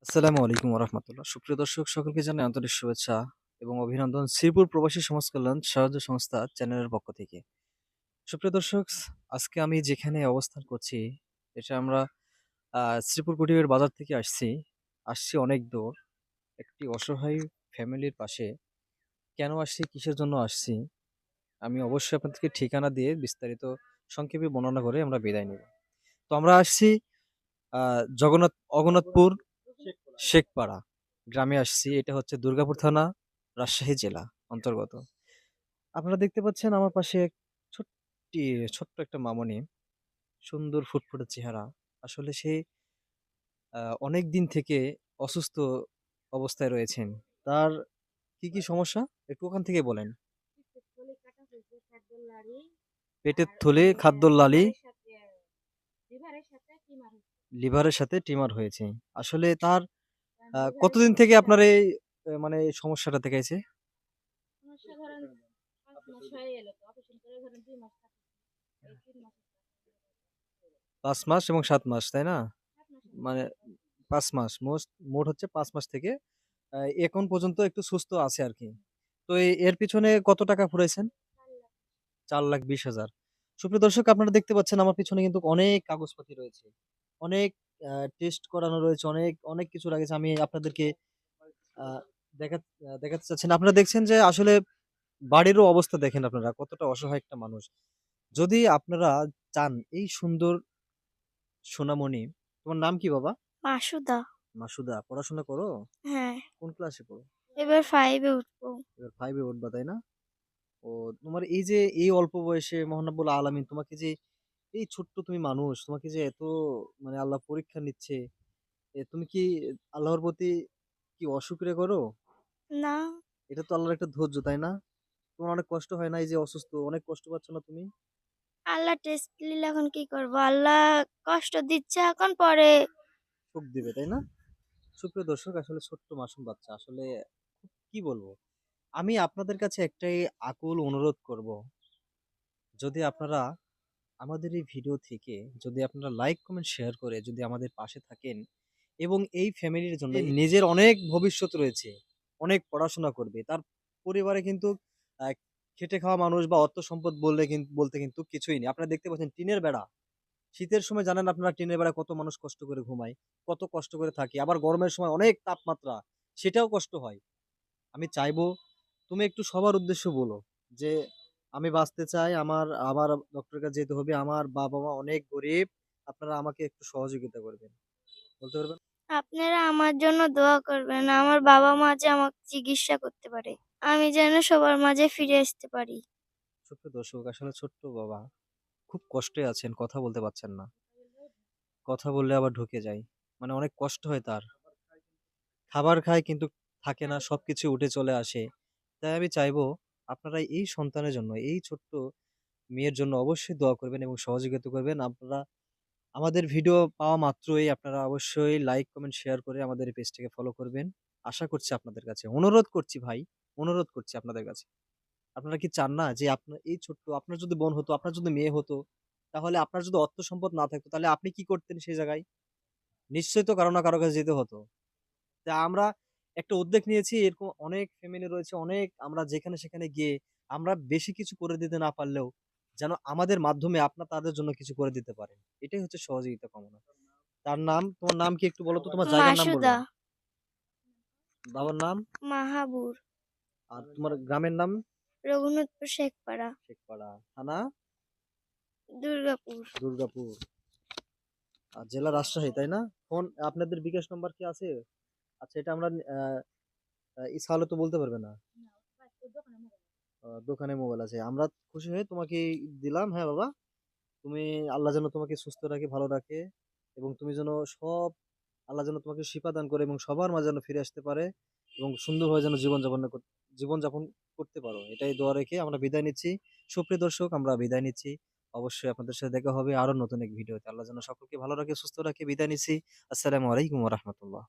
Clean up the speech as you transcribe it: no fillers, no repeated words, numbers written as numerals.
আসসালামু আলাইকুম ওরহমতুল্লাহ। সুপ্রিয় দর্শক সকলকে জানাই আন্তরিক শুভেচ্ছা এবং অভিনন্দন শ্রীপুর প্রবাসী সমাজ কল্যাণ সাহায্য সংস্থা চ্যানেলের পক্ষ থেকে। সুপ্রিয় দর্শক, আজকে আমি যেখানে অবস্থান করছি এটা আমরা শ্রীপুর কুটিরের বাজার থেকে আসছি অনেক দূর একটি অসহায় ফ্যামিলির পাশে। কেন আসছি, কিসের জন্য আসছি, আমি অবশ্যই আপনাদেরকে ঠিকানা দিয়ে বিস্তারিত সংক্ষেপে বর্ণনা করে আমরা বিদায় নেব। তো আমরা আসছি অগনাথপুর শেখপাড়া গ্রামে আসছি। এটা হচ্ছে দুর্গাপুর থানা, রাজশাহী জেলা অন্তর্গত। আপনারা দেখতে পাচ্ছেন আমার পাশে এক ছোট্টি ছোট্ট একটা মামনি, সুন্দর ফুটফুটে চেহারা। আসলে সে অনেক দিন থেকে অসুস্থ অবস্থায় রয়েছেন। তার কি সমস্যা একটু ওখান থেকে বলেন। পেটের থলে, খাদ্যর লালি, লিভারের সাথে টিমার হয়েছে। আসলে তার কতদিন থেকে আপনার এই মানে এই সমস্যাটা দেখাইছে? ৫ মাস এবং ৭ মাস, তাই না? মানে ৫ মাস মোট হচ্ছে ৫ মাস থেকে এখন পর্যন্ত একটু সুস্থ আছে আরকি। তো এর পিছনে কত টাকা ফুরাইছেন? ৪,২০,০০০। সুপ্রিয় দর্শক, আপনারা দেখতে পাচ্ছেন আমার পিছনে কিন্তু অনেক কাগজপাতি রয়েছে। অনেক টেস্ট করানো রয়েছে, অনেক কিছু লাগেছে। আমি আপনাদেরকে আ দেখাতে চাচ্ছি না। আপনারা দেখছেন যে আসলে বাড়িরও অবস্থা দেখেন আপনারা কতটা অসহায় একটা মানুষ। যদি আপনারা চান এই সুন্দর সোনামণি, তোমার নাম কি বাবা? মাসুদা। মাসুদা, পড়াশোনা করো? হ্যাঁ, কোন ক্লাসে পড়ো? এবার 5 এ উঠবো। এবার 5 এ উঠবা, তাই না? ও, তোমার এই যে এই অল্প বয়সে মহান রব্বুল আলামিন তোমাকে যে এই ছোট্ট তুমি মানুষ, তোমাকে যে এত মানে আল্লাহ পরীক্ষা নিচ্ছে, তুমি কি আল্লাহর প্রতি কি অশুকরিয়া করো? না, এটা তো আল্লাহর একটা ধৈর্য, তাই না? তোমার অনেক কষ্ট হয় না? এই যে অসুস্থ, অনেক কষ্ট পাচ্ছ না তুমি? আল্লাহ টেস্ট নিলে এখন কি করব? আল্লাহ কষ্ট দিচ্ছে এখন পরে। সুখ দিবে, তাই না? সুপ্রিয় দর্শক, আসলে ছোট্ট মাসুম বাচ্চা আসলে কি বলবো? আমি আপনাদের কাছে একটাই আকুল অনুরোধ করব। যদি আপনারা আমাদের এই ভিডিও থেকে যদি আপনারা লাইক, কমেন্ট, শেয়ার করে যদি আমাদের পাশে থাকেন এবং এই ফ্যামিলির জন্য নিজের অনেক ভবিষ্যৎ রয়েছে, অনেক পড়াশোনা করবে। তার পরিবারে কিন্তু আ খেটে খাওয়া মানুষ বা অর্থ সম্পদ বলতে কিন্তু কিছুই নেই। আপনারা দেখতে পাচ্ছেন টিনের বেড়া। শীতের সময় জানেন আপনারা টিনের বেড়ায় কত মানুষ কষ্ট করে ঘুমায়, কত কষ্ট করে থাকে। আবার গরমের সময় অনেক তাপমাত্রা, সেটাও কষ্ট হয়। আমি চাইবো তুমি একটু সবার উদ্দেশ্যে বলো যে, "আমি বাঁচতে চাই, আমার ডক্টরের কাছে যেতে হবে। আমার বাবা-মা অনেক গরিব। আপনারা আমাকে একটু সহযোগিতা করবেন।" বলতে পারবেন? আপনারা আমার জন্য দোয়া করবেন। আমার বাবা-মা যে আমাকে চিকিৎসা করতে পারে। আমি যেন সবার মাঝে ফিরে আসতে পারি। ছোট্ট দর্শক, আসলে ছোট্ট বাবা খুব কষ্টে আছেন, কথা বলতে পারছেন না। কথা বললে আবার ঢুকে যায়। মানে অনেক কষ্ট হয় তার। খাবার খায় কিন্তু থাকে না, সবকিছু উঠে চলে আসে। তাই আমি চাইবো আপনারা এই সন্তানের জন্য, এই ছোট্ট মেয়ের জন্য অবশ্যই দোয়া করবেন এবং সহযোগিতা করবেন। আপনারা আমাদের ভিডিও পাওয়া মাত্রই আপনারা অবশ্যই লাইক, কমেন্ট, শেয়ার করে আমাদের এই পেজটাকে ফলো করবেন। আশা করছি আপনাদের কাছে। অনুরোধ করছি ভাই, অনুরোধ করছি আপনাদের কাছে। আপনারা কি চান না যে আপনার এই ছোট্ট আপনার যদি বোন হতো, আপনার যদি মেয়ে হতো, তাহলে আপনার যদি অর্থ সম্পদ না থাকতো, তাহলে আপনি কি করতেন সেই জায়গায়? নিশ্চয়ই তো কারো না কারো কাছে যেতে হতো। তা আমরা একটা উদ্যোগ নিয়েছি, এরকম অনেক ফ্যামিলি রয়েছে, অনেক আমরা যেখানে সেখানে গিয়ে আমরা বেশি কিছু করে দিতে না পারলেও যেন আমাদের মাধ্যমে আপনার তাদের জন্য কিছু করে দিতে পারেন। এটাই হচ্ছে সহযোগিতা কামনা। তার নাম, তোমার নাম কি একটু বলো তো? তোমার জায়গার নাম বলো। মাসুদা, বাবার নাম? মাহাবুর, আর তোমার গ্রামের নাম? রঘুনাথপুর শেখপাড়া, শেখপাড়া। থানা? দুর্গাপুর। দুর্গাপুর। আর জেলা রাজশাহী, তাই না? ফোন আপনাদের বিকাশ নাম্বার কি আছে? আচ্ছা, এটা আমরা ইসহালে তো বলতে পারবে না। দোকানে মোবাইল আছে। আমরা খুশি হয়ে তোমাকে দিলাম। হ্যাঁ বাবা, তুমি আল্লাহ যেন তোমাকে সুস্থ রাখে, ভালো রাখে এবং তুমি যেন আল্লাহ যেন তোমাকে শিফা দান করে এবং সবার মাঝে যেন ফিরে আসতে পারে এবং সুন্দরভাবে যেন জীবনযাপন করতে পারো। এটাই দোয়া রেখে আমরা বিদায় নিচ্ছি। সুপ্রিয় দর্শক, আমরা বিদায় নিচ্ছি। অবশ্যই আপনাদের সাথে দেখা হবে আরো নতুন এক ভিডিওতে। আল্লাহ যেন সকলকে ভালো রাখে, সুস্থ রাখে। বিদায় নিচ্ছি। আসসালামু আলাইকুম ওয়া রাহমাতুল্লাহ।